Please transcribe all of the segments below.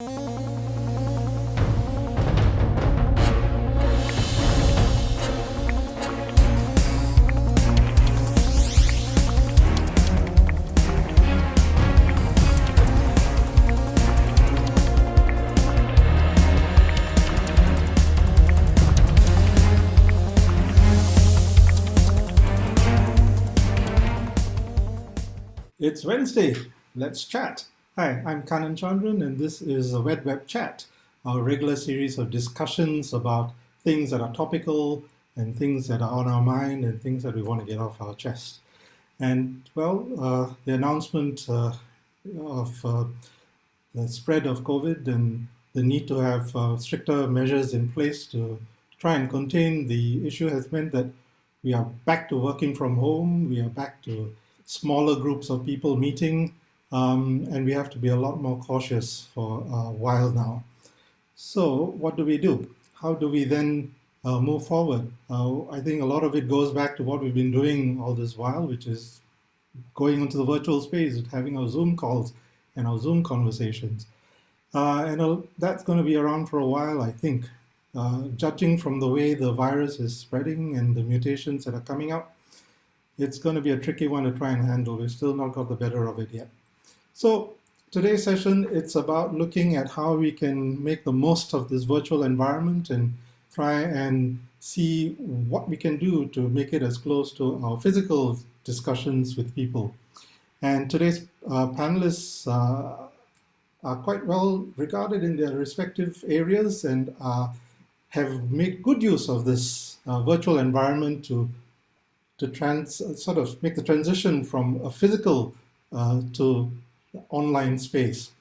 It's Wednesday. Let's chat. Hi, I'm Kannan Chandran, and this is a WED WEB CHAT, our regular series of discussions about things that are topical and things that are on our mind and things that we want to get off our chest. And well, the announcement of the spread of COVID and the need to have stricter measures in place to try and contain the issue has meant that we are back to working from home. We are back to smaller groups of people meeting, and we have to be a lot more cautious for a while now. So what do? How do we then move forward? I think a lot of it goes back to what we've been doing all this while, which is going into the virtual space, having our Zoom calls and our Zoom conversations. And that's going to be around for a while, I think. Judging from the way the virus is spreading and the mutations that are coming out, it's going to be a tricky one to try and handle. We've still not got the better of it yet. So today's session, it's about looking at how we can make the most of this virtual environment and try and see what we can do to make it as close to our physical discussions with people. And today's panelists are quite well regarded in their respective areas and have made good use of this virtual environment to sort of make the transition from a physical to online space.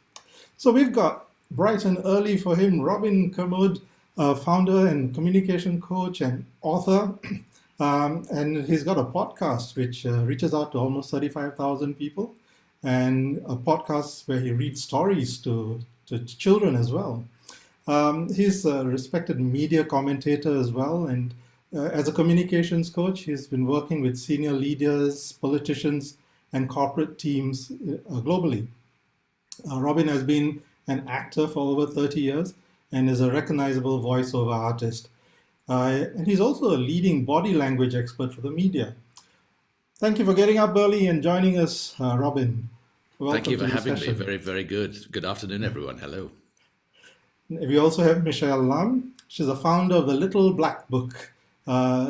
So we've got bright and early for him, Robin Kermode, founder and communication coach and author. And he's got a podcast which reaches out to almost 35,000 people, and a podcast where he reads stories to children as well. He's a respected media commentator as well, and as a communications coach, he's been working with senior leaders, politicians, and corporate teams globally. Robin has been an actor for over 30 years and is a recognizable voiceover artist. And he's also a leading body language expert for the media. Thank you for getting up early and joining us, Robin. Welcome. Thank you for having me. Very, very good. Good afternoon, everyone. Hello. We also have Michelle Lam. She's the founder of the Little Black Book.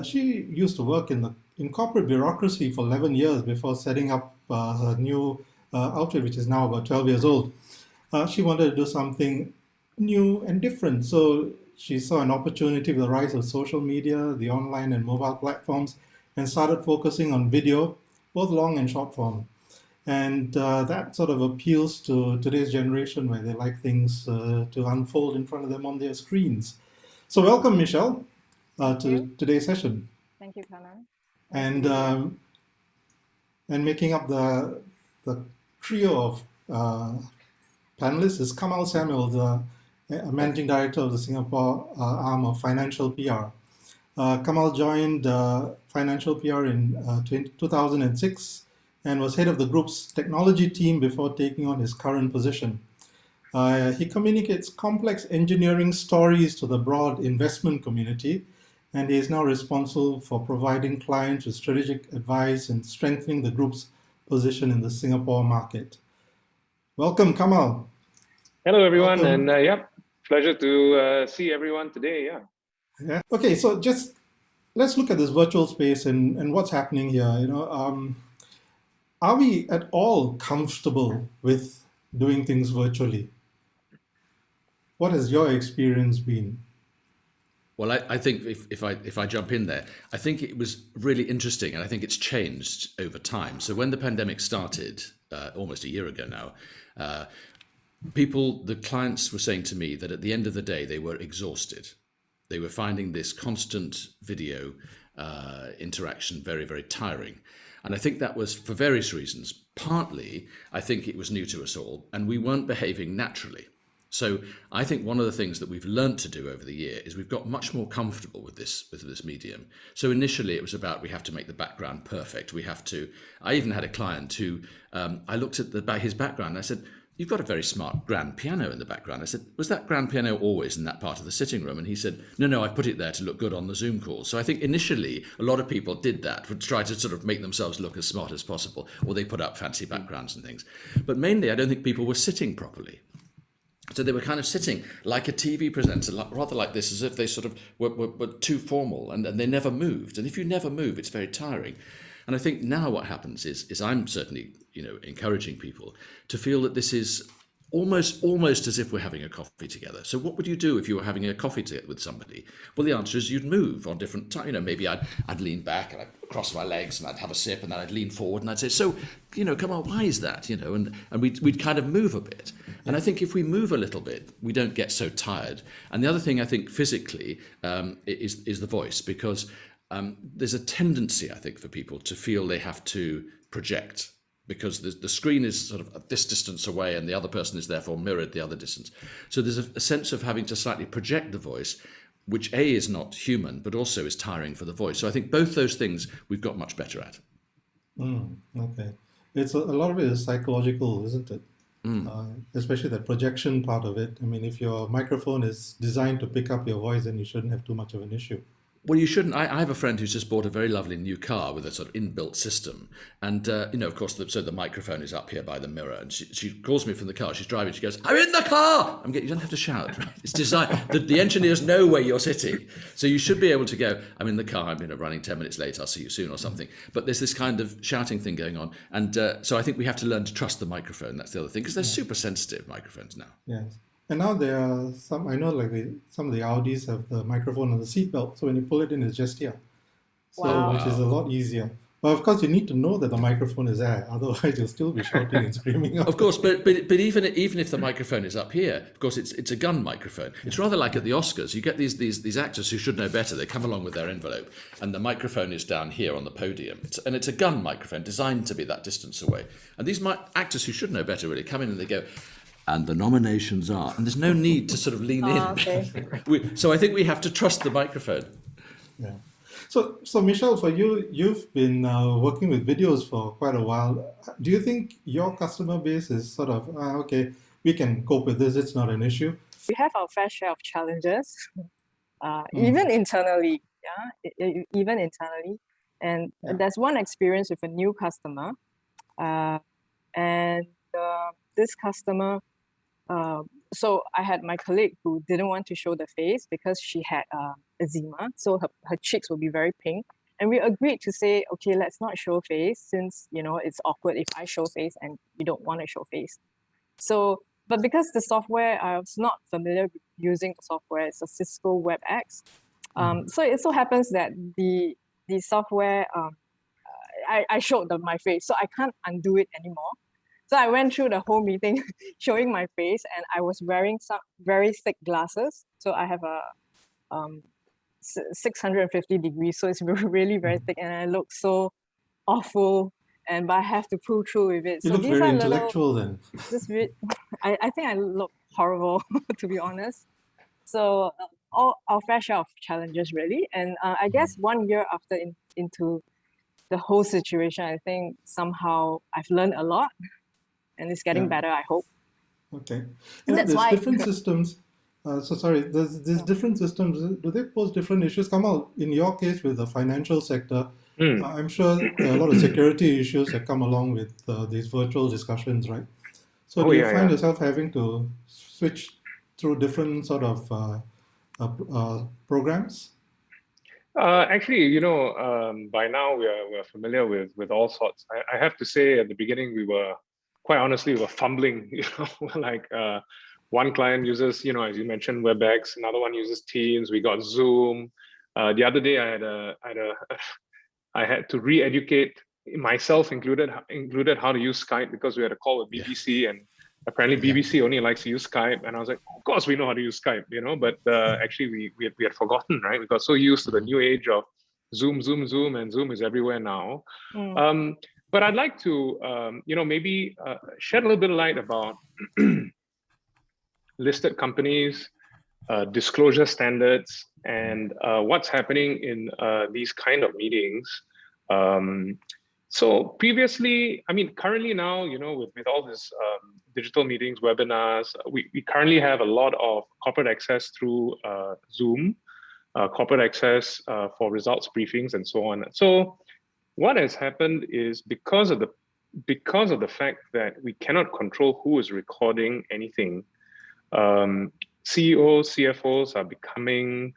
She used to work in corporate bureaucracy for 11 years before setting up her new outfit, which is now about 12 years old. She wanted to do something new and different. So she saw an opportunity with the rise of social media, the online and mobile platforms, and started focusing on video, both long and short form. And that sort of appeals to today's generation where they like things to unfold in front of them on their screens. So welcome, Michelle, to today's session. Thank you, Kannan. And making up the trio of panelists is Kamal Samuel, the managing director of the Singapore arm of Financial PR. Kamal joined Financial PR in 2006 and was head of the group's technology team before taking on his current position. He communicates complex engineering stories to the broad investment community, and he is now responsible for providing clients with strategic advice and strengthening the group's position in the Singapore market. Welcome, Kamal. Hello, everyone, welcome. And pleasure to see everyone today. Yeah. Okay, so just let's look at this virtual space and what's happening here. Are we at all comfortable with doing things virtually? What has your experience been? Well, I think if I jump in there, I think it was really interesting, and I think it's changed over time. So when the pandemic started, almost a year ago now, the clients were saying to me that at the end of the day, they were exhausted. They were finding this constant video interaction very, very tiring. And I think that was for various reasons. Partly, I think it was new to us all, and we weren't behaving naturally. So I think one of the things that we've learned to do over the year is we've got much more comfortable with this medium. So initially it was about we have to make the background perfect. I even had a client who I looked at his background and I said, you've got a very smart grand piano in the background. I said, was that grand piano always in that part of the sitting room? And he said, no, I put it there to look good on the Zoom call. So I think initially a lot of people did that, would try to sort of make themselves look as smart as possible, or they put up fancy backgrounds and things. But mainly I don't think people were sitting properly. So they were kind of sitting like a TV presenter, rather like this, as if they sort of were too formal, and they never moved. And if you never move, it's very tiring. And I think now what happens is I'm certainly, encouraging people to feel that this is almost as if we're having a coffee together. So what would you do if you were having a coffee with somebody? Well, the answer is you'd move on different time. Maybe I'd lean back and I'd cross my legs and I'd have a sip, and then I'd lean forward and I'd say, so, come on, why is that? And we'd kind of move a bit. And I think if we move a little bit, we don't get so tired. And the other thing I think physically is the voice, because there's a tendency, I think, for people to feel they have to project, because the screen is sort of at this distance away and the other person is therefore mirrored the other distance. So there's a sense of having to slightly project the voice, which A, is not human, but also is tiring for the voice. So I think both those things we've got much better at. Okay. It's a lot of it is psychological, isn't it? Especially the projection part of it. I mean, if your microphone is designed to pick up your voice, then you shouldn't have too much of an issue. Well, you shouldn't. I have a friend who's just bought a very lovely new car with a sort of inbuilt system. And, of course, so the microphone is up here by the mirror. And she calls me from the car. She's driving. She goes, I'm in the car. You don't have to shout. Right? It's designed. The engineers know where you're sitting. So you should be able to go, I'm in the car. I'm running 10 minutes late. I'll see you soon or something. But there's this kind of shouting thing going on. And so I think we have to learn to trust the microphone. That's the other thing, because they're super sensitive microphones now. Yes. And now there are some, I know some of the Audis have the microphone on the seatbelt, so when you pull it in, it's just here. So, Wow. Which is a lot easier. But of course, you need to know that the microphone is there, otherwise you'll still be shouting and screaming. Of course, but even if the microphone is up here, of course, it's a gun microphone. It's rather like at the Oscars. You get these actors who should know better. They come along with their envelope, and the microphone is down here on the podium. It's a gun microphone designed to be that distance away. And these actors who should know better really come in and they go, and the nominations are, and there's no need to sort of lean in. Okay. So I think we have to trust the microphone. Yeah. So Michelle, for you, you've been working with videos for quite a while. Do you think your customer base is sort of, okay, we can cope with this, it's not an issue? We have our fair share of challenges, even internally, even internally. And there's one experience with a new customer, and this customer, so I had my colleague who didn't want to show the face because she had eczema, so her cheeks will be very pink. And we agreed to say, okay, let's not show face, since it's awkward if I show face and you don't want to show face. So, but because the software, I was not familiar with using the software, it's a Cisco WebEx. So it so happens that the software, I showed my face, so I can't undo it anymore. So I went through the whole meeting showing my face, and I was wearing some very thick glasses. So I have a 650 degrees, so it's really very thick, and I look so awful. But I have to pull through with it. You so look very intellectual then. I think I look horrible, to be honest. So our fair share of challenges, really. And I guess 1 year after into the whole situation, I think somehow I've learned a lot. And it's getting better, I hope. Okay. That's there's why different systems. There's different systems. Do they pose different issues? Kamal, in your case with the financial sector, I'm sure there are a lot of security issues that come along with these virtual discussions, right? So do you find yourself having to switch through different sort of programs? Actually, by now we're familiar with all sorts. I have to say, at the beginning, quite honestly, we were fumbling. Like one client uses, as you mentioned, WebEx. Another one uses Teams. We got Zoom. The other day, I had to re-educate myself, included how to use Skype, because we had a call with BBC, and apparently BBC only likes to use Skype. And I was like, of course we know how to use Skype, but actually we had forgotten, right? We got so used to the new age of Zoom, and Zoom is everywhere now. But I'd like to, maybe shed a little bit of light about listed companies, disclosure standards, and what's happening in these kind of meetings. So previously, I mean, currently now, with all this digital meetings, webinars, we currently have a lot of corporate access through Zoom, corporate access for results briefings and so on. So what has happened is because of the fact that we cannot control who is recording anything, CEOs, CFOs are becoming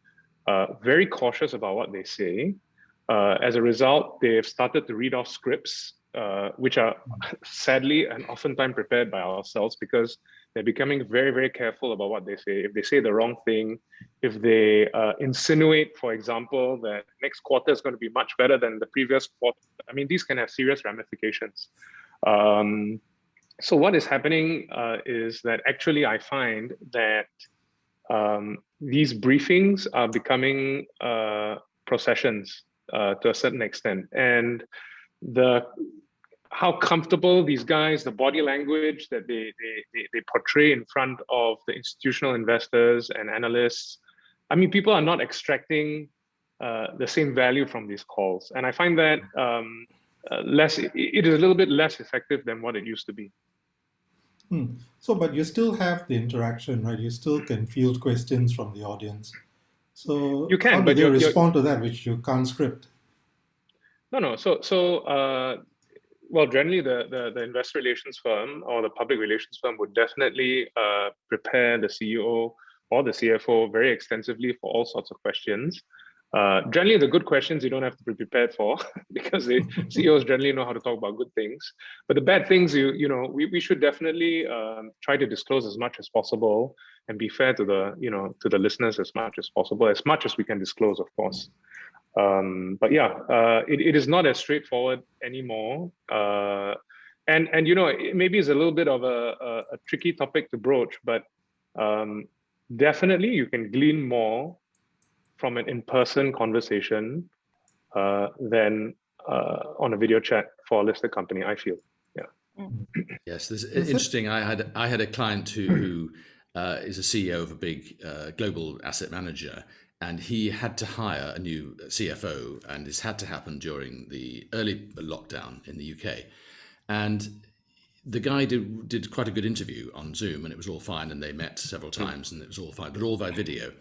very cautious about what they say. As a result, they've started to read off scripts, which are sadly and oftentimes prepared by ourselves, because they're becoming very, very careful about what they say. If they say the wrong thing, if they insinuate, for example, that next quarter is going to be much better than the previous quarter, I mean, these can have serious ramifications. So what is happening is that actually I find that these briefings are becoming processions to a certain extent, and how comfortable these guys, the body language that they portray in front of the institutional investors and analysts. I mean, people are not extracting the same value from these calls, and I find that it is a little bit less effective than what it used to be. So, but you still have the interaction, right? You still can field questions from the audience. So you can, how do but they respond to that, which you can't script? No. Well, generally, the investor relations firm or the public relations firm would definitely prepare the CEO or the CFO very extensively for all sorts of questions. Generally, the good questions you don't have to be prepared for because the CEOs generally know how to talk about good things. But the bad things, we should definitely try to disclose as much as possible and be fair to the listeners as much as possible, as much as we can disclose, of course. But yeah, it is not as straightforward anymore. And maybe it's a little bit of a tricky topic to broach, but definitely you can glean more from an in-person conversation than on a video chat for a listed company, I feel. Yeah. Yes, this is interesting. I had a client who is a CEO of a big global asset manager, and he had to hire a new CFO, and this had to happen during the early lockdown in the UK. And the guy did quite a good interview on Zoom, and it was all fine, and they met several times, and it was all fine, but all by video.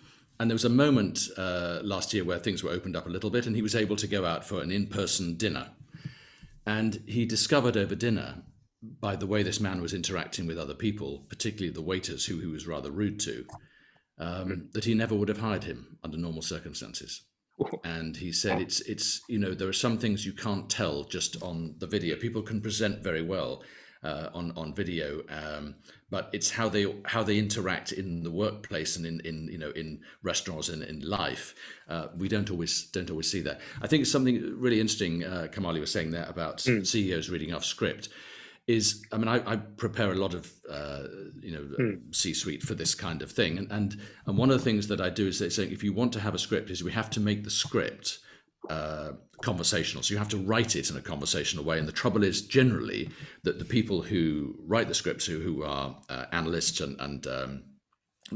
And there was a moment last year where things were opened up a little bit, and he was able to go out for an in-person dinner. And he discovered over dinner, by the way this man was interacting with other people, particularly the waiters who he was rather rude to, that he never would have hired him under normal circumstances. And he said, it's there are some things you can't tell just on the video. People can present very well on video, but it's how they interact in the workplace and in restaurants and in life. We don't always see that. I think it's something really interesting. Kamal was saying there about CEOs reading off script. I prepare a lot of C-suite for this kind of thing, and one of the things that I do is saying if you want to have a script, is we have to make the script conversational. So you have to write it in a conversational way. And the trouble is generally that the people who write the scripts, who are analysts and the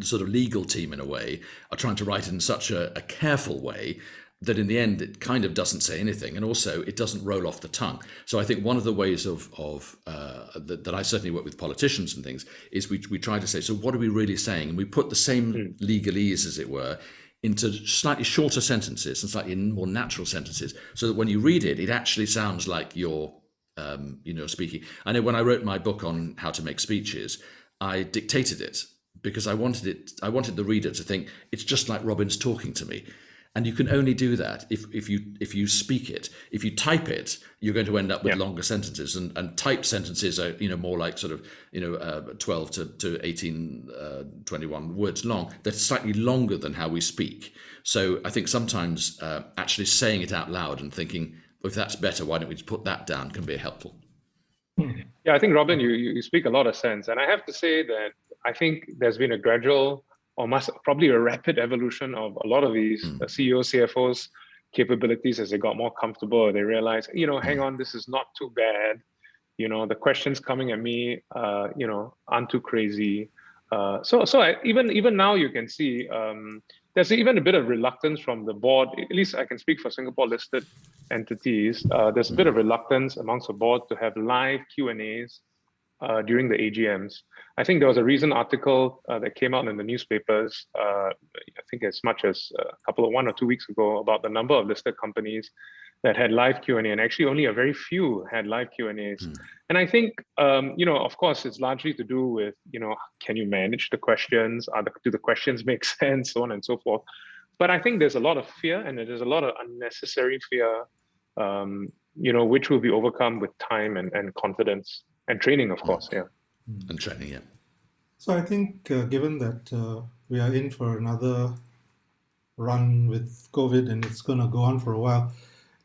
sort of legal team in a way, are trying to write it in such a careful way that in the end it kind of doesn't say anything, and also it doesn't roll off the tongue. So I think one of the ways that I certainly work with politicians and things is we try to say, so what are we really saying? And we put the same legalese, as it were, into slightly shorter sentences and slightly more natural sentences, so that when you read it, it actually sounds like you're speaking. I know when I wrote my book on how to make speeches, I dictated it because I wanted the reader to think it's just like Robin's talking to me. And you can only do that if you speak it. If you type it, you're going to end up with longer sentences, and typed sentences are more like sort of 12 to 18, 21 words long. They're slightly longer than how we speak. So I think sometimes actually saying it out loud and thinking, well, if that's better, why don't we just put that down, can be helpful. Yeah, I think, Robin, you speak a lot of sense, and I have to say that I think there's been a gradual, or probably a rapid evolution of a lot of these CEOs, CFOs capabilities as they got more comfortable. They realized, hang on, this is not too bad. The questions coming at me, aren't too crazy. So even now you can see there's even a bit of reluctance from the board, at least I can speak for Singapore listed entities. There's a bit of reluctance amongst the board to have live Q&As during the AGMs. I think there was a recent article that came out in the newspapers, I think as much as 1 or 2 weeks ago, about the number of listed companies that had live Q&A, and actually only a very few had live Q&As. And I think, of course, it's largely to do with, can you manage the questions? Do the questions make sense? So on and so forth. But I think there's a lot of fear, and there's a lot of unnecessary fear, which will be overcome with time and confidence and training, of course. Yeah. And training, yeah. So I think given that we are in for another run with COVID and it's going to go on for a while,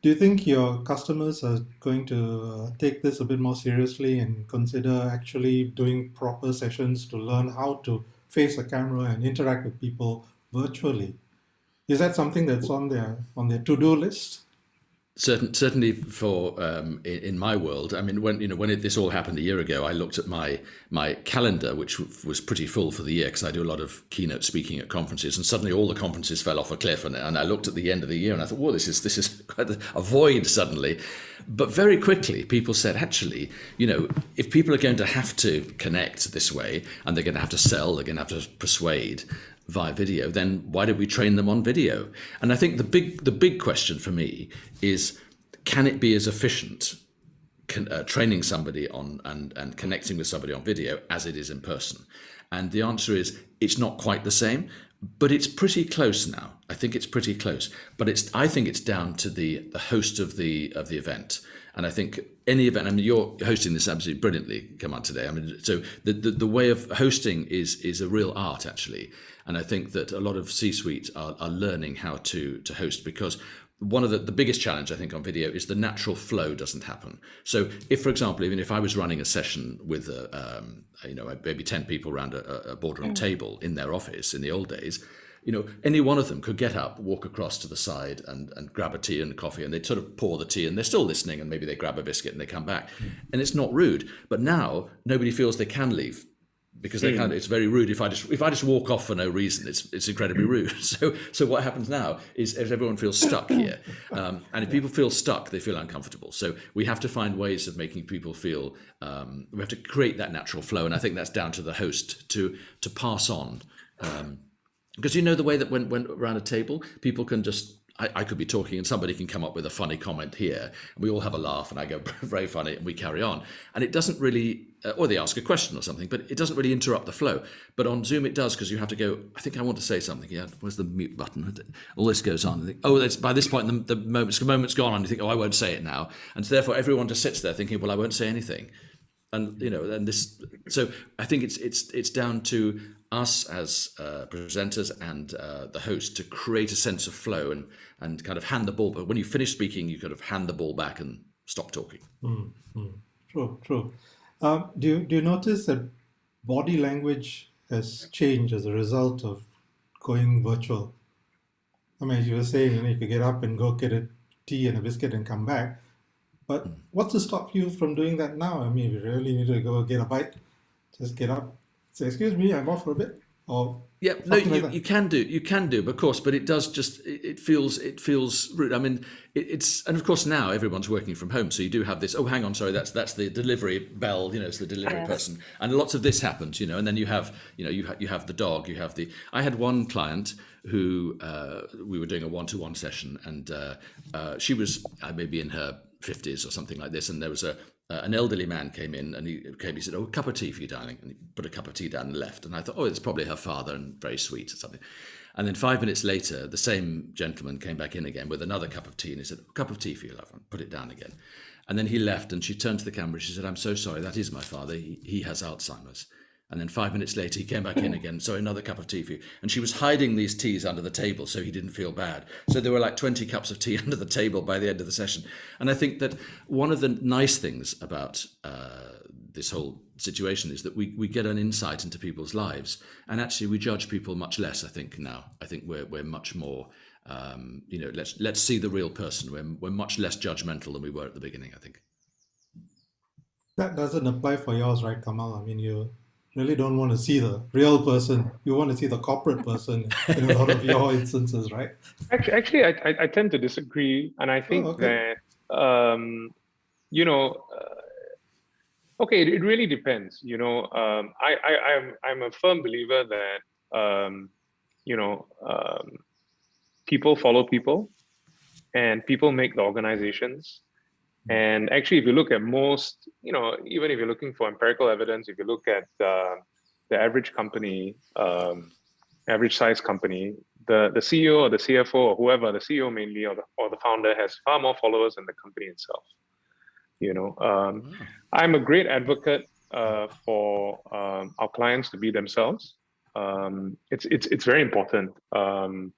do you think your customers are going to take this a bit more seriously and consider actually doing proper sessions to learn how to face a camera and interact with people virtually? Is that something that's on their to-do list? Certainly for in my world, I mean, when this all happened a year ago, I looked at my calendar, which was pretty full for the year because I do a lot of keynote speaking at conferences, and suddenly all the conferences fell off a cliff, and I looked at the end of the year and I thought, whoa, this is quite a void suddenly. But very quickly, people said, actually, if people are going to have to connect this way and they're going to have to sell, they're going to have to persuade via video, then why did we train them on video? And I think the big question for me is, can it be as efficient training somebody on and connecting with somebody on video as it is in person? And the answer is, it's not quite the same, but it's pretty close now. I think it's pretty close, but I think it's down to the host of the event. And I think any event, I mean, you're hosting this absolutely brilliantly, Kamal, today. I mean, so the way of hosting is a real art, actually. And I think that a lot of C-suites are learning how to host, because one of the biggest challenge, I think, on video is the natural flow doesn't happen. So if, for example, even if I was running a session with, maybe 10 people around a boardroom table in their office in the old days, any one of them could get up, walk across to the side and grab a tea and coffee, and they'd sort of pour the tea, and they're still listening, and maybe they grab a biscuit and they come back. And it's not rude. But now nobody feels they can leave, because they can't. It's very rude if I just walk off for no reason. It's incredibly rude. So what happens now is everyone feels stuck here, and if people feel stuck, they feel uncomfortable. So we have to find ways of making people feel. We have to create that natural flow, and I think that's down to the host to pass on. Because the way that when around a table, people can just. I could be talking and somebody can come up with a funny comment here, and we all have a laugh, and I go, very funny, and we carry on. And it doesn't really, or they ask a question or something, but it doesn't really interrupt the flow. But on Zoom it does, because you have to go, I think I want to say something. Yeah, where's the mute button? All this goes on. I think, it's by this point the moment's gone, and you think, I won't say it now. And so therefore everyone just sits there thinking, well, I won't say anything. And and this, so I think it's down to us as presenters and the host to create a sense of flow and kind of hand the ball. But when you finish speaking, you kind of hand the ball back and stop talking. True. Do you notice that body language has changed as a result of going virtual? I mean, as you were saying, you could get up and go get a tea and a biscuit and come back. But what's to stop you from doing that now? I mean, if you really need to go get a bite, just get up, say, excuse me, I'm off for a bit. Or yeah, no, you can do, of course, but it does just, it feels rude. I mean, and of course now everyone's working from home, so you do have this, oh, hang on, sorry, that's the delivery bell, it's the delivery person. And lots of this happens, and then you have the dog, I had one client who, we were doing a one-to-one session, and she was maybe in her 50s or something like this, and there was an elderly man came in, and he said, oh, a cup of tea for you, darling, and he put a cup of tea down and left, and I thought, oh, it's probably her father and very sweet or something. And then 5 minutes later, the same gentleman came back in again with another cup of tea, and he said, a cup of tea for you, love, and put it down again. And then he left, and she turned to the camera, she said, I'm so sorry, that is my father, he has Alzheimer's. And then 5 minutes later, he came back in again. So another cup of tea for you. And she was hiding these teas under the table so he didn't feel bad. So there were like 20 cups of tea under the table by the end of the session. And I think that one of the nice things about this whole situation is that we get an insight into people's lives. And actually, we judge people much less, I think, now. I think we're much more, let's see the real person. We're much less judgmental than we were at the beginning, I think. That doesn't apply for yours, right, Kamal? I mean, you really don't want to see the real person. You want to see the corporate person in a lot of your instances, right? Actually, I tend to disagree, and I Oh, think okay. that you know, okay, it really depends. You know, I'm a firm believer that you know, people follow people, and people make the organizations. And actually, if you look at most, you know, even if you're looking for empirical evidence, if you look at the average company, average size company, the CEO or the CFO or whoever, the CEO mainly or the founder has far more followers than the company itself. You know, I'm a great advocate for our clients to be themselves. It's very important. And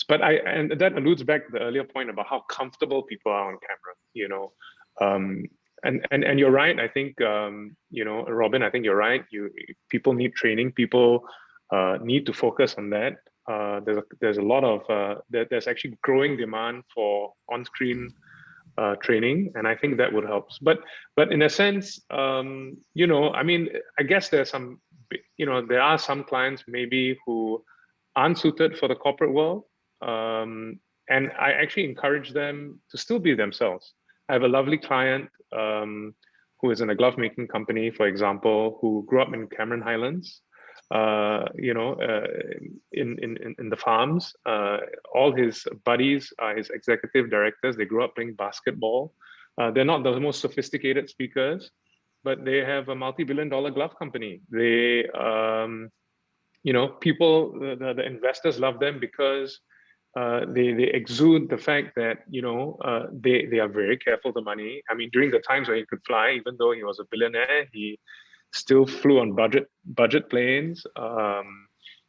that alludes back to the earlier point about how comfortable people are on camera. You know, and you're right. I think you know, Robin. I think you're right. People need training. People need to focus on that. There's a lot of there's actually growing demand for on-screen training, and I think that would help. But in a sense, you know, I mean, I guess there's some, you know, there are some clients maybe who aren't suited for the corporate world, and I actually encourage them to still be themselves. I have a lovely client who is in a glove making company, for example, who grew up in Cameron Highlands. You know, in the farms. All his buddies are his executive directors. They grew up playing basketball. They're not the most sophisticated speakers, but they have a multi-billion-dollar glove company. They, you know, people, the investors love them because they exude the fact that, you know, they are very careful with the money. I mean, during the times when he could fly, even though he was a billionaire, he still flew on budget planes.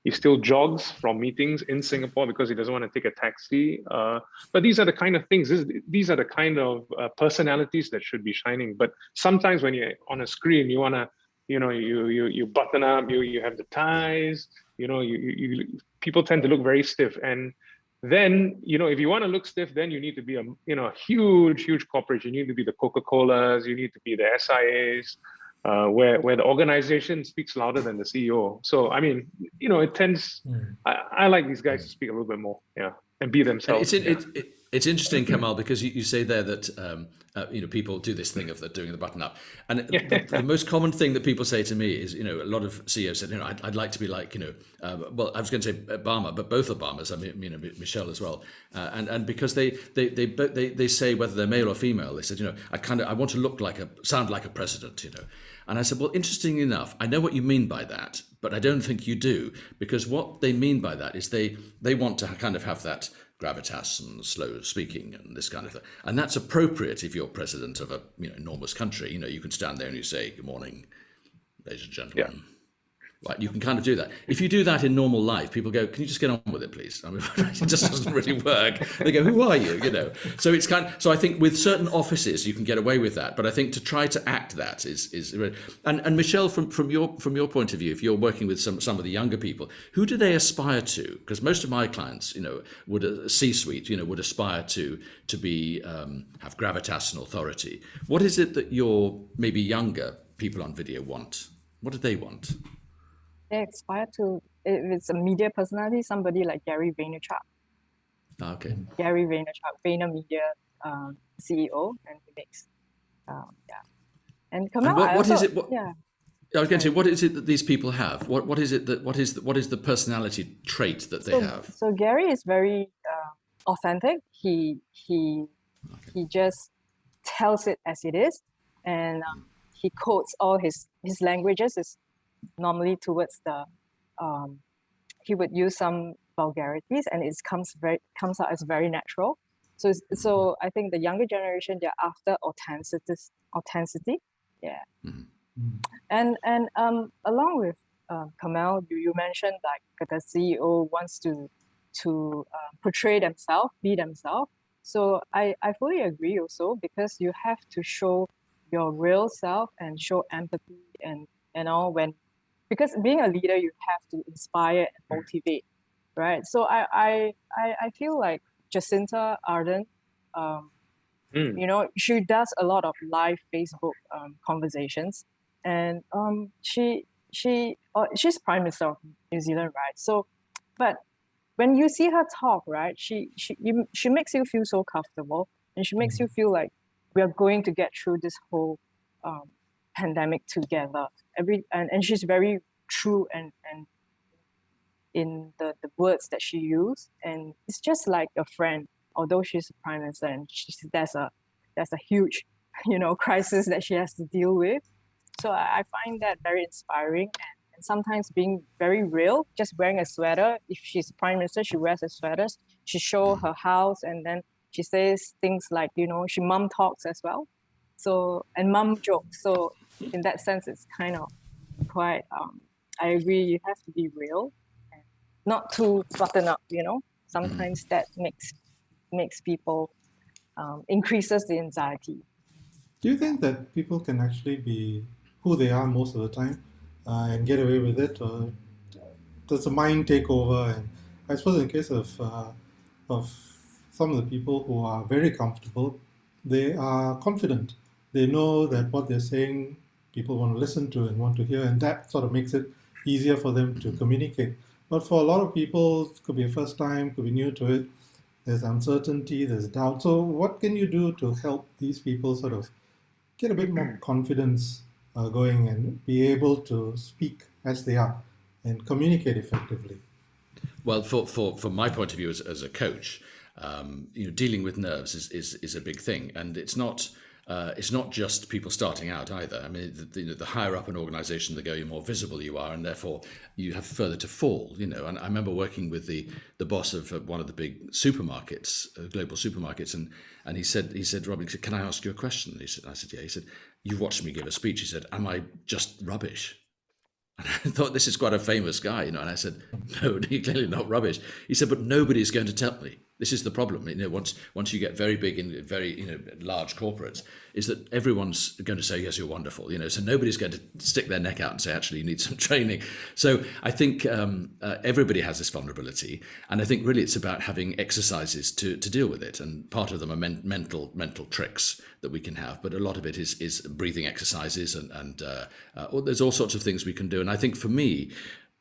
He still jogs from meetings in Singapore because he doesn't want to take a taxi. But these are the kind of things, these are the kind of personalities that should be shining. But sometimes when you're on a screen, you want to, you know, you button up, you have the ties, you know, people tend to look very stiff. And then, you know, if you want to look stiff, then you need to be a, you know, huge corporation. You need to be the Coca-Colas, you need to be the SIAs, where the organization speaks louder than the CEO. So, I mean, you know, it tends, I like these guys to speak a little bit more, yeah, and be And themselves. it's interesting, Kamal, because you say there that you know, people do this thing of doing the button up, and the most common thing that people say to me is, you know, a lot of CEOs said, you know, I'd like to be like, you know, well, I was going to say Obama, but both Obamas, I mean, you know, Michelle as well, and because they say whether they're male or female, they said, you know, I want to sound like a president, you know. And I said, well, interestingly enough, I know what you mean by that, but I don't think you do, because what they mean by that is they want to kind of have that gravitas and slow speaking and this kind of thing. And that's appropriate if you're president of a, you know, enormous country. You know, you can stand there and you say, good morning, ladies and gentlemen. Yeah. Right, you can kind of do that. If you do that in normal life, people go, can you just get on with it, please? I mean, it just doesn't really work. They go, who are you? You know. So it's so I think with certain offices you can get away with that, but I think to try to act that is and Michelle, from your point of view, if you're working with some of the younger people, who do they aspire to? Because most of my clients, you know, would C-suite, you know, would aspire to be have gravitas and authority. What is it that your maybe younger people on video want? What do they want? They aspire to, if it's a media personality, somebody like Gary Vaynerchuk. Okay. Gary Vaynerchuk, VaynerMedia CEO, and he makes, yeah. And Kamal, And what is it? Yeah. I was going to say, what is it that these people have? What is it that what is the personality trait that they have? So Gary is very authentic. He just tells it as it is, and he quotes all his languages is normally towards the he would use some vulgarities, and it comes out as very natural. So I think the younger generation, they're after authenticity. Yeah. And along with Kamal, you mentioned like the CEO wants to portray themselves, be themselves. So I fully agree also, because you have to show your real self and show empathy and all, because being a leader, you have to inspire and motivate, right? So I feel like Jacinta Ardern, you know, she does a lot of live Facebook conversations, and she she's Prime Minister of New Zealand, right? So, but when you see her talk, right, she makes you feel so comfortable, and she makes you feel like we are going to get through this whole pandemic together. And she's very true and in the words that she used, and it's just like a friend. Although she's a prime minister and there's a huge crisis that she has to deal with. So I find that very inspiring, and sometimes being very real, just wearing a sweater. If she's prime minister, she wears a sweater. She shows her house, and then she says things like, she mum talks as well. So, and mum jokes. So in that sense, it's kind of quite, I agree, you have to be real and not too button up, Sometimes that makes people, increases the anxiety. Do you think that people can actually be who they are most of the time and get away with it, or does the mind take over? And I suppose in the case of some of the people who are very comfortable, they are confident. They know that what they're saying, people want to listen to and want to hear, and that sort of makes it easier for them to communicate. But for a lot of people, it could be a first time, could be new to it, there's uncertainty, there's doubt. So what can you do to help these people sort of get a bit more confidence going and be able to speak as they are and communicate effectively? Well, from my point of view as a coach, dealing with nerves is a big thing, and it's not just people starting out either. I mean, the higher up an organisation they go, the more visible you are, and therefore you have further to fall. And I remember working with the boss of one of the big supermarkets, global supermarkets, and he said, Robin, he said, "Can I ask you a question?" I said, "Yeah." He said, "You've watched me give a speech." He said, "Am I just rubbish?" And I thought, this is quite a famous guy, and I said, "No, you're clearly not rubbish." He said, "But nobody's going to tell me." This is the problem. Once you get very big in very large corporates, is that everyone's going to say, "Yes, you're wonderful." So nobody's going to stick their neck out and say, "Actually, you need some training." So I think everybody has this vulnerability, and I think really it's about having exercises to deal with it. And part of them are mental tricks that we can have, but a lot of it is breathing exercises, and there's all sorts of things we can do. And I think for me,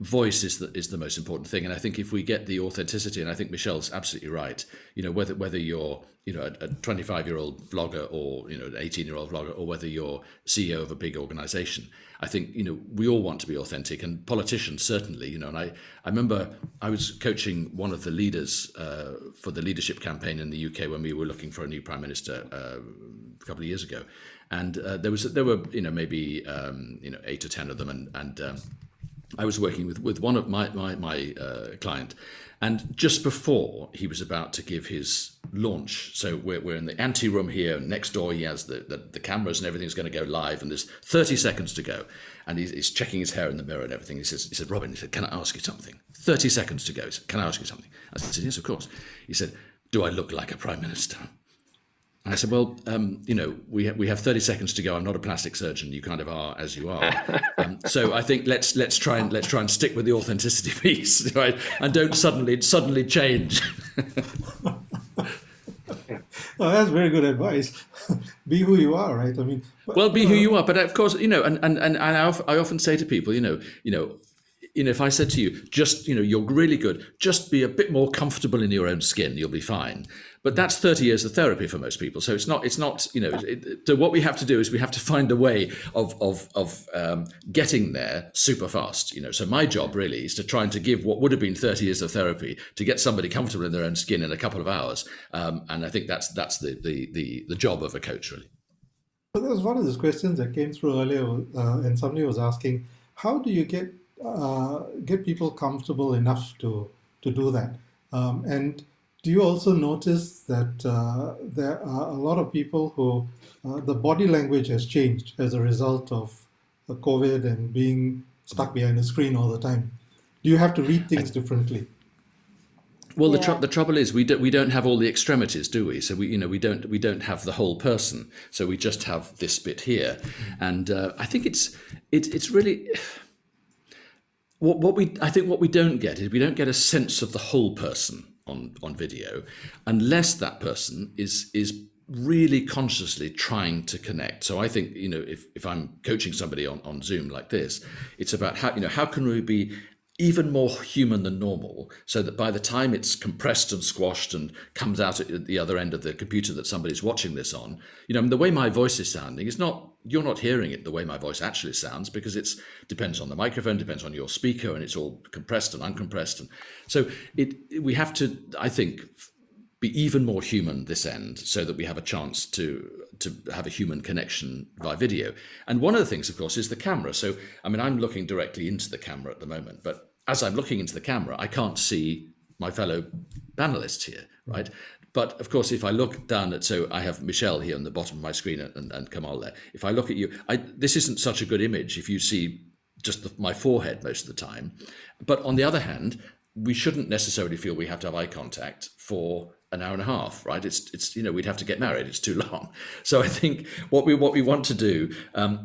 voice is the most important thing. And I think if we get the authenticity, and I think Michelle's absolutely right, whether you're a 25-year-old vlogger or an 18-year-old vlogger, or whether you're CEO of a big organization, I think we all want to be authentic, and politicians certainly. And I remember I was coaching one of the leaders for the leadership campaign in the UK when we were looking for a new prime minister a couple of years ago, and there were maybe 8 or 10 of them, and I was working with one of my client, and just before he was about to give his launch, so we're in the ante room here, and next door he has the cameras and everything's going to go live, and there's 30 seconds to go, and he's checking his hair in the mirror and everything. He said, "Robin," he said, "can I ask you something? 30 seconds to go. He said, "Can I ask you something?" I said, "Yes, of course." He said, "Do I look like a prime minister?" And I said, "Well, we have 30 seconds to go. I'm not a plastic surgeon. You kind of are as you are. So I think let's try and stick with the authenticity piece, right? And don't suddenly change." Well, that's very good advice. Be who you are, right? I mean, be who you are. But of course, and I often say to people, if I said to you, just, you're really good, just be a bit more comfortable in your own skin, you'll be fine. But that's 30 years of therapy for most people. So it's not, so what we have to do is we have to find a way of getting there super fast. So my job really is to try and to give what would have been 30 years of therapy to get somebody comfortable in their own skin in a couple of hours. And I think that's the job of a coach, really. But there was one of those questions that came through earlier, and somebody was asking, how do you get people comfortable enough to do that? And do you also notice that there are a lot of people who the body language has changed as a result of COVID and being stuck behind a screen all the time? Do you have to read things differently? Well, the trouble is we don't have all the extremities, do we? So we don't have the whole person. So we just have this bit here, and I think it's really what we don't get is we don't get a sense of the whole person on video, unless that person is really consciously trying to connect. So I think, if I'm coaching somebody on Zoom like this, it's about how can we be even more human than normal, so that by the time it's compressed and squashed and comes out at the other end of the computer that somebody's watching this on, the way my voice is sounding is you're not hearing it the way my voice actually sounds, because it depends on the microphone, depends on your speaker, and it's all compressed and uncompressed. And so we have to, I think, be even more human this end, so that we have a chance to have a human connection via video. And one of the things, of course, is the camera. So, I'm looking directly into the camera at the moment, but as I'm looking into the camera, I can't see my fellow panelists here, right? But of course, if I look down so I have Michelle here on the bottom of my screen and Kamal there. If I look at you, this isn't such a good image if you see just my forehead most of the time. But on the other hand, we shouldn't necessarily feel we have to have eye contact for an hour and a half, right? It's we'd have to get married. It's too long. So I think what we want to do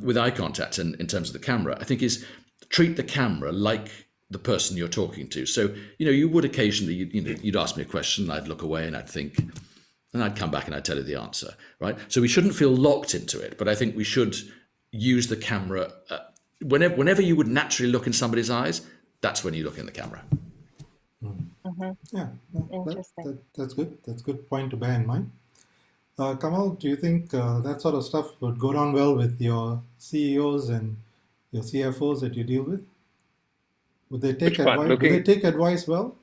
with eye contact and in terms of the camera, I think, is treat the camera like the person you're talking to. So you would occasionally you'd ask me a question, I'd look away and I'd think, and I'd come back and I'd tell you the answer, right? So we shouldn't feel locked into it, but I think we should use the camera whenever you would naturally look in somebody's eyes. That's when you look in the camera. Yeah, Interesting. that's good. That's a good point to bear in mind. Kamal, do you think that sort of stuff would go down well with your CEOs and your CFOs that you deal with? Would they take advice? Would they take advice well?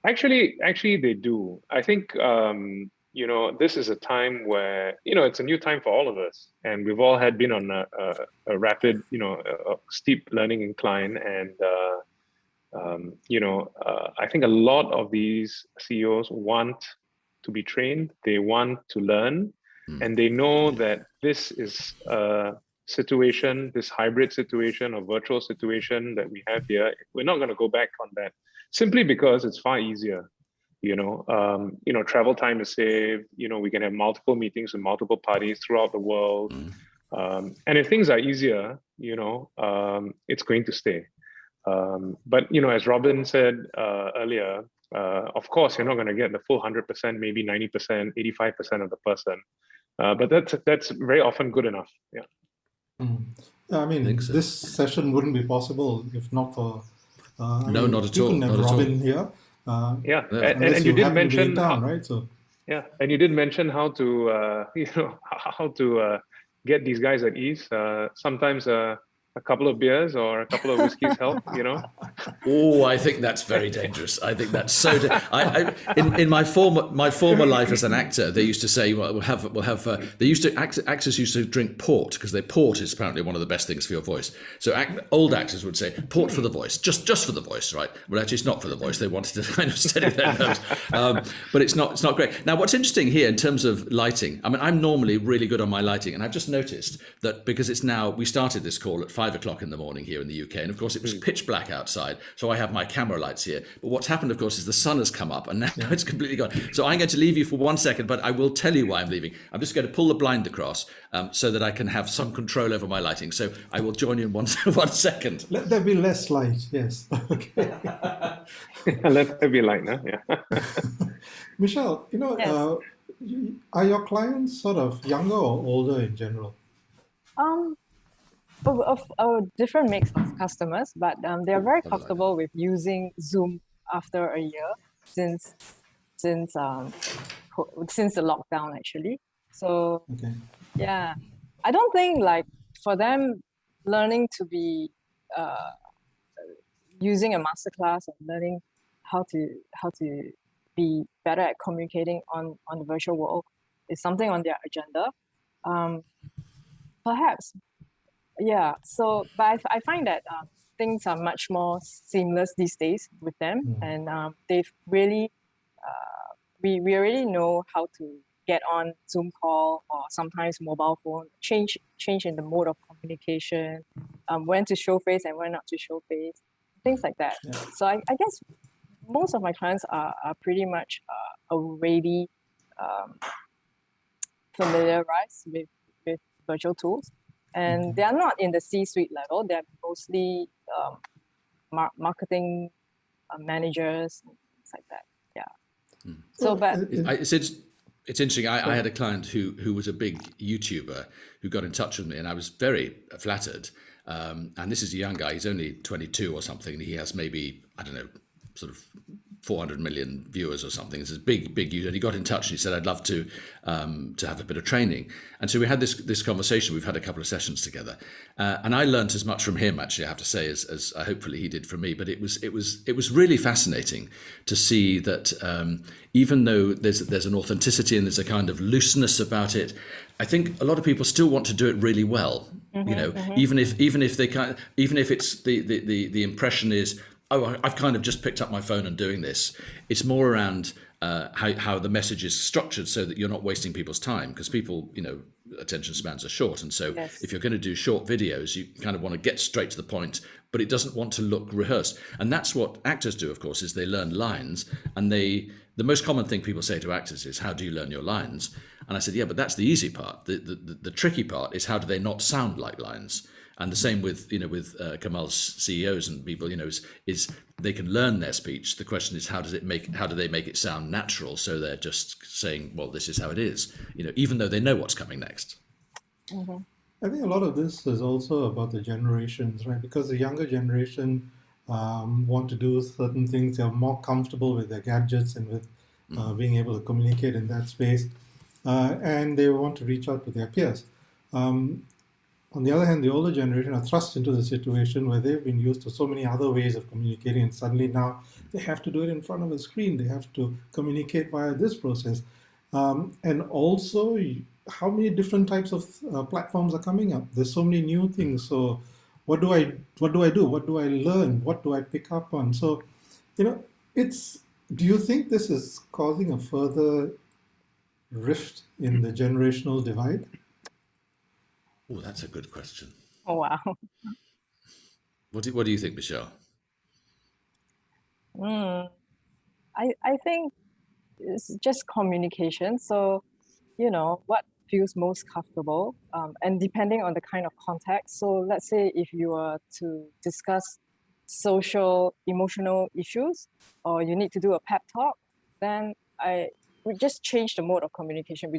Actually, they do. I think this is a time where it's a new time for all of us, and we've all been on a rapid, a steep learning incline, and I think a lot of these CEOs want to be trained. They want to learn, and they know that this is a situation, this hybrid situation or virtual situation that we have here. We're not going to go back on that, simply because it's far easier. Travel time is saved. We can have multiple meetings with multiple parties throughout the world. And if things are easier, it's going to stay. But as Robin said earlier, of course, you're not going to get the full 100%, maybe 90%, 85% of the person. But that's very often good enough. Yeah. This session wouldn't be possible if not for no, not at all. Not Robin here. And you did mention right? So and you did mention how to how to get these guys at ease. Sometimes a couple of beers or a couple of whiskeys help, Oh, I think that's very dangerous. I think that's so. In my former life as an actor, they used to say, "Well, actors used to drink port because port is apparently one of the best things for your voice." So old actors would say, "Port for the voice, just for the voice, right?" Well, actually, it's not for the voice. They wanted to kind of steady their nerves, but it's not great. Now, what's interesting here in terms of lighting? I'm normally really good on my lighting, and I've just noticed that because we started this call at 5 o'clock in the morning here in the UK, and of course it was pitch black outside, so I have my camera lights here. But what's happened, of course, is the sun has come up and now it's completely gone. So I'm going to leave you for 1 second, but I will tell you why I'm leaving. I'm just going to pull the blind across so that I can have some control over my lighting. So I will join you in 1 second. Let there be less light, yes. Okay. Let there be light, no? Yeah. Michelle, Yes. Are your clients sort of younger or older in general? Of a different mix of customers, but they are very comfortable with using Zoom after a year since the lockdown, actually. So yeah, I don't think for them learning to be using a masterclass and learning how to be better at communicating on the virtual world is something on their agenda. Perhaps. Yeah, so but I find that things are much more seamless these days with them, and they've really we already know how to get on Zoom call or sometimes mobile phone, change in the mode of communication, when to show face and when not to show face, things like that. Yeah. So I guess most of my clients are pretty much already familiarized with virtual tools. And they are not in the C-suite level. They're mostly marketing managers, things like that. Yeah. So, but It's interesting. I had a client who was a big YouTuber who got in touch with me, and I was very flattered. And this is a young guy; he's only 22 or something. And he has maybe, I don't know, sort of 400 million viewers or something. It's a big user. And he got in touch and he said, "I'd love to have a bit of training." And so we had this conversation. We've had a couple of sessions together, and I learned as much from him, actually, I have to say, as hopefully he did from me. But it was really fascinating to see that even though there's an authenticity and there's a kind of looseness about it, I think a lot of people still want to do it really well. Even if it's the impression is, oh, I've kind of just picked up my phone and doing this. It's more around how the message is structured so that you're not wasting people's time, because people, attention spans are short. And so if you're going to do short videos, you kind of want to get straight to the point, but it doesn't want to look rehearsed. And that's what actors do, of course, is they learn lines. And the most common thing people say to actors is, how do you learn your lines? And I said, yeah, but that's the easy part. The tricky part is, how do they not sound like lines? And the same with Kamal's CEOs and people, is they can learn their speech. The question is, how do they make it sound natural? So they're just saying, well, this is how it is, even though they know what's coming next. Mm-hmm. I think a lot of this is also about the generations, right? Because the younger generation want to do certain things. They're more comfortable with their gadgets and with being able to communicate in that space. And they want to reach out to their peers. On the other hand, the older generation are thrust into the situation where they've been used to so many other ways of communicating, and suddenly now they have to do it in front of a screen. They have to communicate via this process. And also, how many different types of platforms are coming up? There's so many new things. So what do I do? What do I learn? What do I pick up on? So, do you think this is causing a further rift in the generational divide? Oh, that's a good question. Oh, wow. What do you think, Michelle? I think it's just communication. So, what feels most comfortable, and depending on the kind of context. So let's say if you were to discuss social, emotional issues, or you need to do a pep talk, then we just change the mode of communication.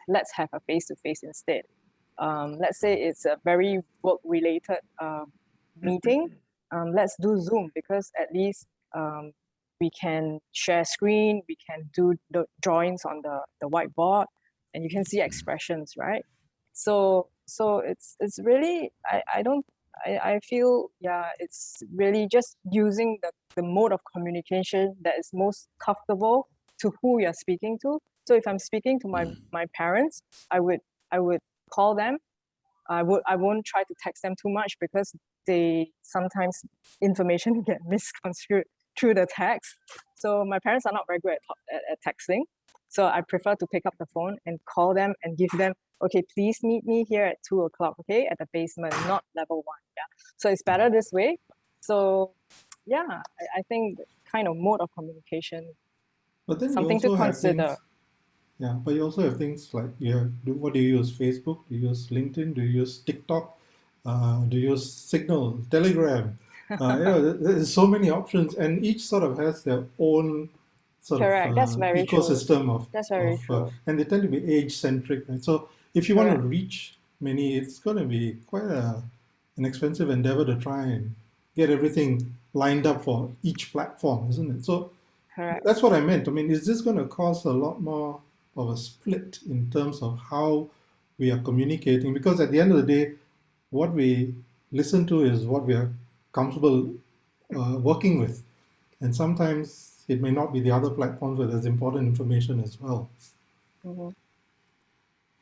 Let's have a face-to-face instead. Let's say it's a very work-related meeting. Let's do Zoom, because at least we can share screen, we can do the drawings on the whiteboard, and you can see expressions, right? So it's really, I feel, it's really just using the mode of communication that is most comfortable to who you're speaking to. So if I'm speaking to my parents, I would call them. I won't try to text them too much, because they sometimes information get misconstrued through the text. So my parents are not very good at texting. So I prefer to pick up the phone and call them and give them, okay, please meet me here at 2:00, okay, at the basement, not level 1. Yeah. So it's better this way. So yeah, I think kind of mode of communication, but then something to consider. But you also have things like, what do you use? Facebook? Do you use LinkedIn? Do you use TikTok? Do you use Signal, Telegram? There's so many options, and each sort of has their own sort Correct. of That's very ecosystem true. That's very true. and they tend to be age-centric. Right? So if you want to reach many, it's going to be quite an expensive endeavor to try and get everything lined up for each platform, isn't it? So Correct. That's what I meant. I mean, is this going to cause a lot more of a split in terms of how we are communicating? Because at the end of the day, what we listen to is what we are comfortable working with. And sometimes it may not be the other platforms where there's important information as well. Mm-hmm.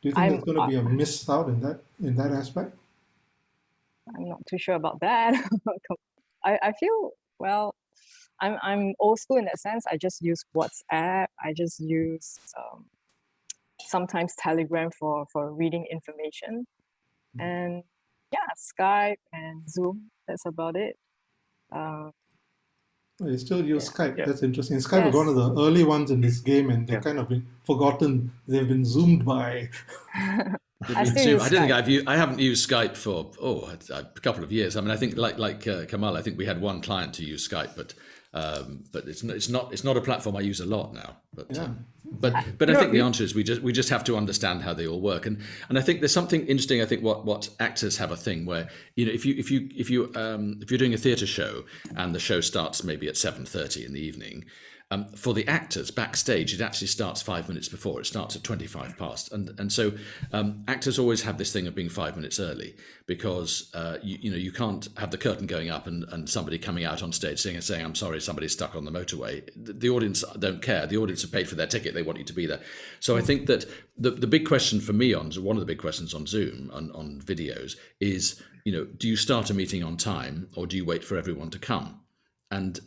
Do you think there's going to be a miss out in that aspect? I'm not too sure about that. I feel, well, I'm old school in that sense. I just use WhatsApp. I just use sometimes Telegram for reading information. And Skype and Zoom. That's about it. You still use Skype. That's interesting. Skype was one of the early ones in this game, and they've kind of been forgotten. They've been zoomed by. I haven't used Skype for a couple of years. I mean, I think like Kamal, I think we had one client to use Skype, but but it's not a platform I use a lot now. But Yeah. but I think the answer is we just have to understand how they all work, and I think there's something interesting. I think what actors have a thing where, you know, if you're doing a theatre show and the show starts maybe at 7:30 in the evening. For the actors backstage, it actually starts 5 minutes before. It starts at 25 past, and so actors always have this thing of being 5 minutes early because you can't have the curtain going up and somebody coming out on stage saying I'm sorry, somebody's stuck on the motorway. The audience don't care. The audience have paid for their ticket. They want you to be there. So I think that the big question for me one of the big questions on Zoom on videos is, you know, do you start a meeting on time or do you wait for everyone to come? And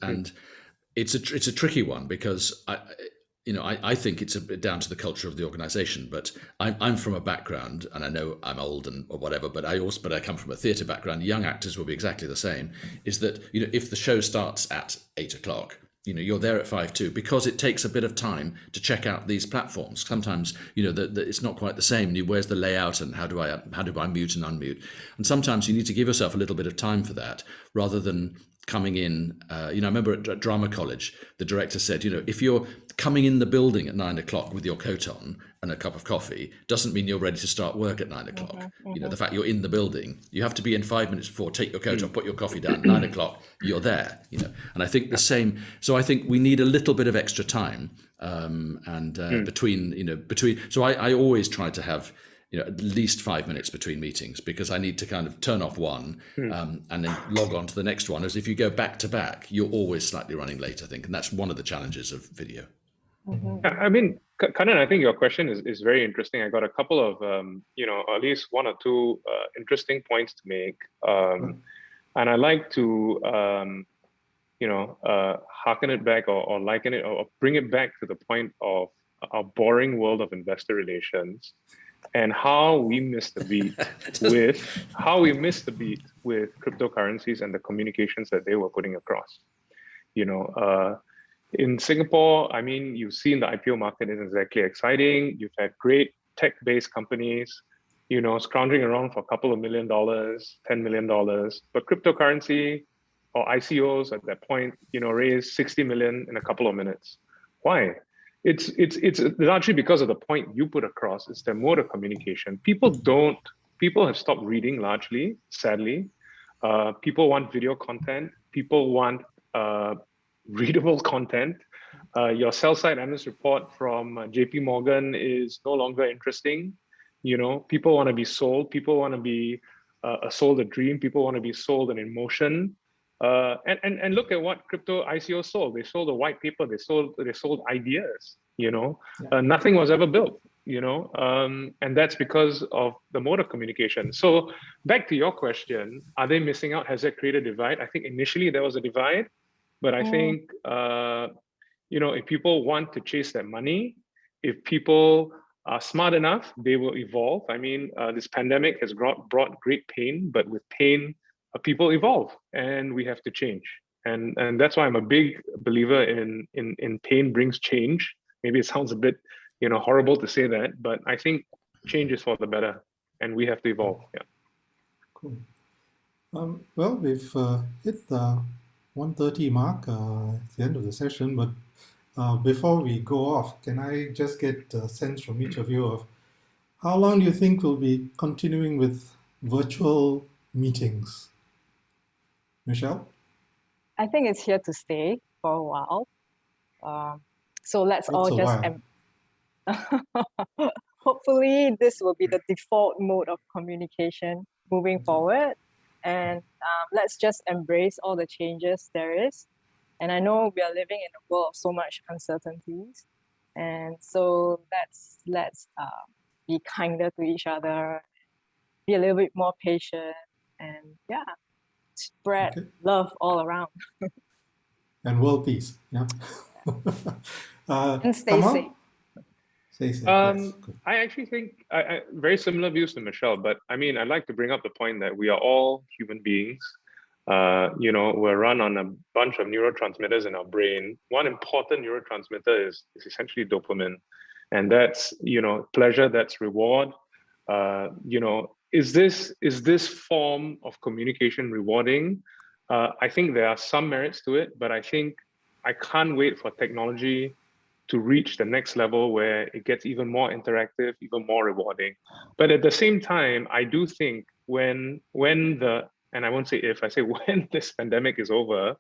it's a tricky one because I think it's a bit down to the culture of the organization, but I'm from a background, and I know I'm old or whatever, but I come from a theatre background. Young actors will be exactly the same. Is that, you know, if the show starts at 8 o'clock, you know, you're there at 5:02 because it takes a bit of time to check out these platforms. Sometimes, you know, it's not quite the same. Where's the layout and how do I mute and unmute? And sometimes you need to give yourself a little bit of time for that rather than coming in. I remember at drama college, the director said, you know, if you're coming in the building at 9 o'clock with your coat on and a cup of coffee doesn't mean you're ready to start work at 9 o'clock. You know, the fact you're in the building, you have to be in 5 minutes before, take your coat off, put your coffee down, 9 o'clock, you're there, you know. And I think the same, so I think we need a little bit of extra time between, so I always try to have, you know, at least 5 minutes between meetings because I need to kind of turn off one and then log on to the next one. As if you go back to back, you're always slightly running late, I think. And that's one of the challenges of video. I mean, Kannan, I think your question is very interesting. I got a couple of, at least one or two interesting points to make. And I like to, harken it back or liken it or bring it back to the point of our boring world of investor relations and how we missed the beat with cryptocurrencies and the communications that they were putting across. You know, in Singapore, I mean, you've seen the IPO market isn't exactly exciting. You've had great tech-based companies, you know, scrounging around for a couple of $1 million, $10 million, but cryptocurrency or ICOs at that point, you know, raised 60 million in a couple of minutes. Why? It's largely because of the point you put across. It's the mode of communication. People have stopped reading largely, sadly. People want video content. People want readable content. Your sell-side analyst report from JP Morgan is no longer interesting. You know, people want to be sold. People want to be sold a dream. People want to be sold an emotion. And look at what crypto ICO sold. They sold a white paper. They sold ideas. You know, nothing was ever built. You know, and that's because of the mode of communication. So back to your question, are they missing out? Has that created a divide? I think initially there was a divide, but I think if people want to chase their money, if people are smart enough, they will evolve. I mean, this pandemic has brought great pain, but with pain, people evolve, and we have to change. And that's why I'm a big believer in pain brings change. Maybe it sounds a bit, horrible to say that, but I think change is for the better, and we have to evolve. Yeah. Cool. Well, we've hit the 1:30 mark at the end of the session, but before we go off, can I just get a sense from each of you of how long do you think we'll be continuing with virtual meetings? Michelle? I think it's here to stay for a while. So let's all just... Hopefully, this will be the default mode of communication moving forward. And let's just embrace all the changes there is. And I know we are living in a world of so much uncertainties. And so let's be kinder to each other, be a little bit more patient, and spread love all around. And world peace. Yeah. And stay safe. Stay safe. Yes. I actually think I very similar views to Michelle, but I mean, I'd like to bring up the point that we are all human beings. We're run on a bunch of neurotransmitters in our brain. One important neurotransmitter is essentially dopamine, and that's pleasure, that's reward. Is this form of communication rewarding? I think there are some merits to it, but I think I can't wait for technology to reach the next level where it gets even more interactive, even more rewarding. But at the same time, I do think when and I won't say if, I say when this pandemic is over,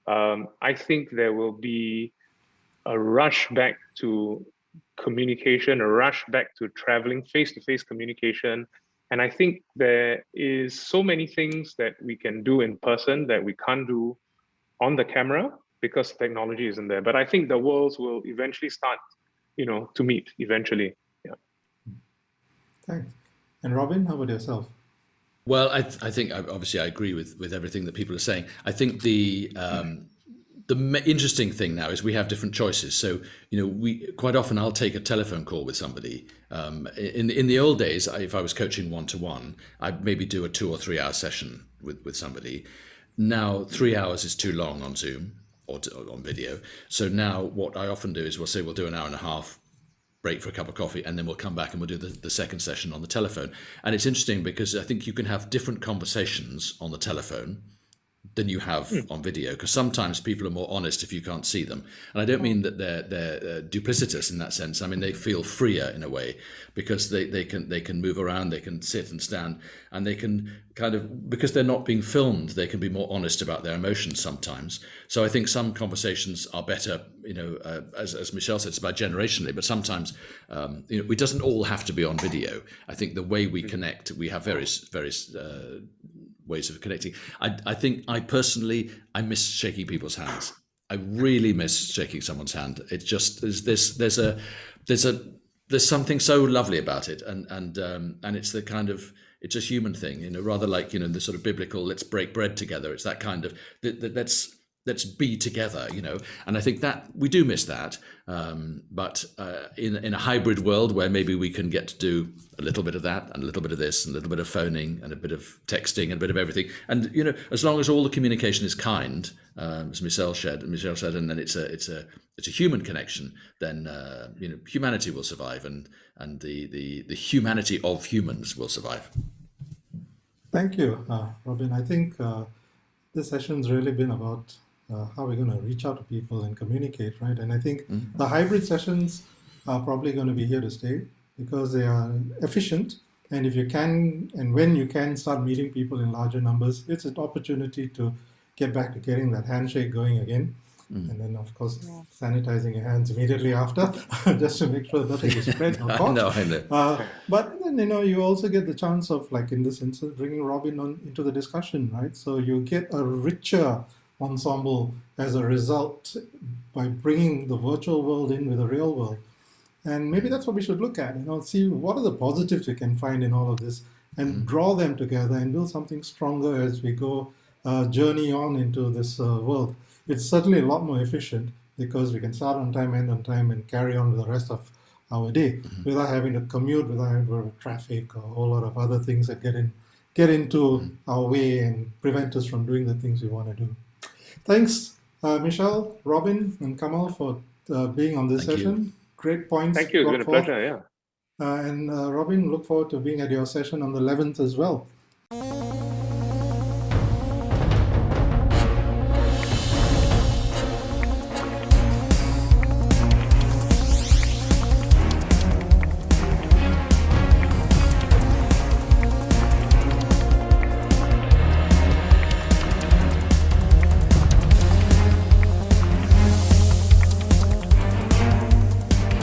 I think there will be a rush back to communication, a rush back to traveling, face-to-face communication. And I think there is so many things that we can do in person that we can't do on the camera because technology isn't there. But I think the worlds will eventually start, to meet eventually. Yeah. Thanks. And Robin, how about yourself? Well, I think obviously I agree with everything that people are saying. I think the interesting thing now is we have different choices. So, we quite often I'll take a telephone call with somebody. In the old days, if I was coaching one-to-one, I'd maybe do a 2 or 3 hour session with somebody. Now 3 hours is too long on Zoom or on video. So now what I often do is we'll do an hour and a half, break for a cup of coffee, and then we'll come back and we'll do the second session on the telephone. And it's interesting because I think you can have different conversations on the telephone than you have on video, because sometimes people are more honest if you can't see them. And I don't mean that they're duplicitous in that sense. I mean, they feel freer in a way because they can move around, they can sit and stand, and they can kind of, because they're not being filmed, they can be more honest about their emotions sometimes. So I think some conversations are better, as Michelle said, it's about generationally, but sometimes it doesn't all have to be on video. I think the way we connect, we have various ways of connecting. I think I personally miss shaking people's hands. I really miss shaking someone's hand. It just there's something so lovely about it, and it's the kind of, it's a human thing, rather like the sort of biblical let's break bread together. It's that kind of let's be together, and I think that we do miss that. But in a hybrid world where maybe we can get to do a little bit of that and a little bit of this and a little bit of phoning and a bit of texting and a bit of everything, and as long as all the communication is kind, as Michelle said, and then it's a human connection, then humanity will survive, and the humanity of humans will survive. Thank you, Robin. I think this session's really been about how we're going to reach out to people and communicate, right? And I think the hybrid sessions are probably going to be here to stay because they are efficient. And if you can, and when you can start meeting people in larger numbers, it's an opportunity to get back to getting that handshake going again. And then, of course, sanitizing your hands immediately after, just to make sure nothing is spread. I know. But then, you also get the chance of, like in this instance, bringing Robin into the discussion, right? So you get a richer ensemble as a result by bringing the virtual world in with the real world. And maybe that's what we should look at, see what are the positives we can find in all of this and draw them together and build something stronger as we go journey on into this world. It's certainly a lot more efficient because we can start on time, end on time, and carry on with the rest of our day without having to commute, without having to have traffic or a whole lot of other things that get into our way and prevent us from doing the things we want to do. Thanks, Michelle, Robin, and Kamal for being on this session. Great points. Thank you. It's been a pleasure. Yeah. And Robin, look forward to being at your session on the 11th as well.